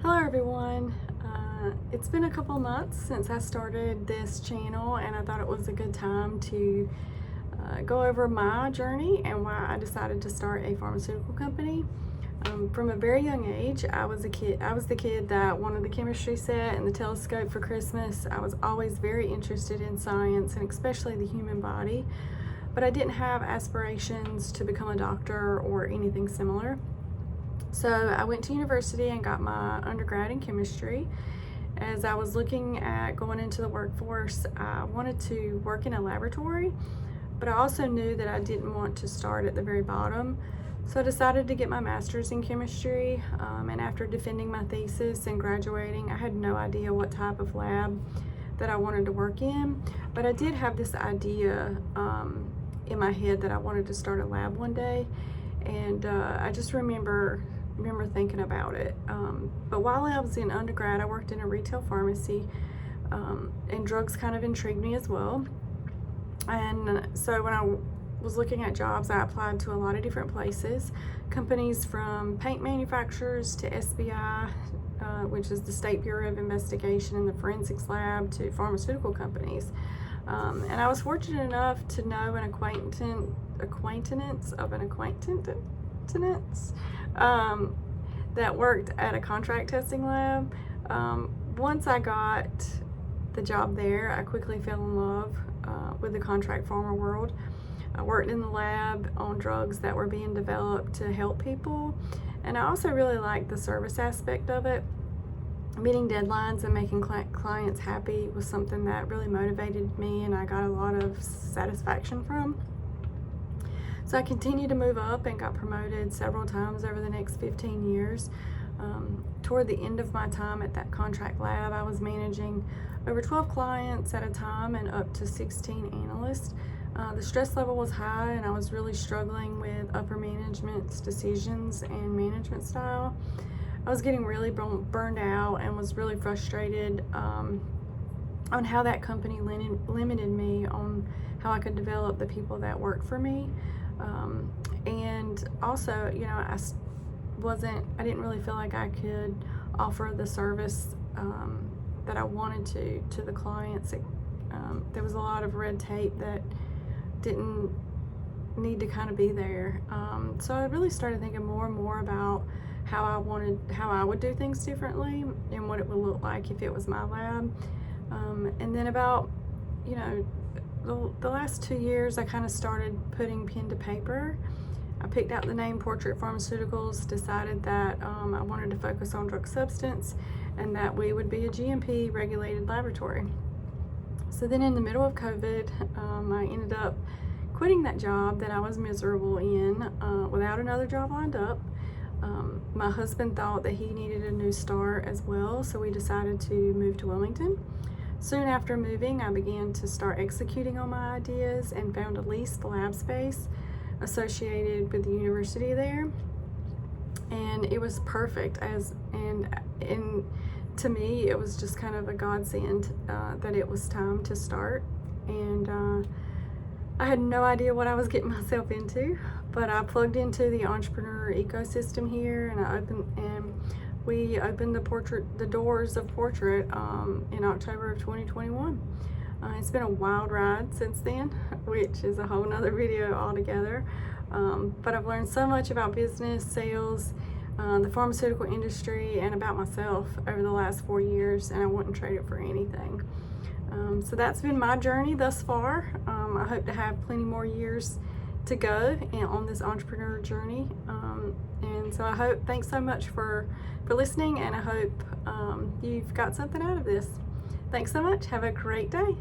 Hello everyone. It's been a couple months since I started this channel, and I thought it was a good time to go over my journey and why I decided to start a pharmaceutical company. From a very young age, I was the kid that wanted the chemistry set and the telescope for Christmas. I was always very interested in science, and especially the human body, but I didn't have aspirations to become a doctor or anything similar. So I went to university and got my undergrad in chemistry. As I was looking at going into the workforce, I wanted to work in a laboratory, but I also knew that I didn't want to start at the very bottom. So I decided to get my master's in chemistry, and after defending my thesis and graduating, I had no idea what type of lab that I wanted to work in, but I did have this idea in my head that I wanted to start a lab one day, and I just remember thinking about it. But while I was in undergrad, I worked in a retail pharmacy, and drugs kind of intrigued me as well. And so when I was looking at jobs, I applied to a lot of different places, companies from paint manufacturers to SBI, which is the State Bureau of Investigation and the Forensics Lab, to pharmaceutical companies. And I was fortunate enough to know an acquaintance of an acquaintance that worked at a contract testing lab. Once I got the job there, I quickly fell in love with the contract pharma world. I worked in the lab on drugs that were being developed to help people, and I also really liked the service aspect of it. Meeting deadlines and making clients happy was something that really motivated me, and I got a lot of satisfaction from. So I continued to move up and got promoted several times over the next 15 years. Toward the end of my time at that contract lab, I was managing over 12 clients at a time and up to 16 analysts. The stress level was high, and I was really struggling with upper management's decisions and management style. I was getting really burned out and was really frustrated on how that company limited me on how I could develop the people that worked for me. And also, you know, I didn't really feel like I could offer the service that I wanted to the clients. There was a lot of red tape that didn't need to kind of be there. So I really started thinking more and more about how I would do things differently and what it would look like if it was my lab. And then about, you know, the last 2 years, I kind of started putting pen to paper. I picked out the name Portrett Pharmaceuticals, decided that I wanted to focus on drug substance and that we would be a GMP regulated laboratory. So then in the middle of COVID, I ended up quitting that job that I was miserable in without another job lined up. My husband thought that he needed a new start as well, so we decided to move to Wilmington. Soon after moving, I began to start executing on my ideas and found a leased lab space associated with the university there. And it was perfect, and to me, it was just kind of a godsend that it was time to start. And I had no idea what I was getting myself into, but I plugged into the entrepreneur ecosystem here, and we opened the doors of Portrett in October of 2021. It's been a wild ride since then, which is a whole nother video altogether. But I've learned so much about business, sales, the pharmaceutical industry, and about myself over the last 4 years, and I wouldn't trade it for anything. So that's been my journey thus far. I hope to have plenty more years to go on this entrepreneur journey. And so thanks so much for listening, and I hope you've got something out of this. Thanks so much. Have a great day.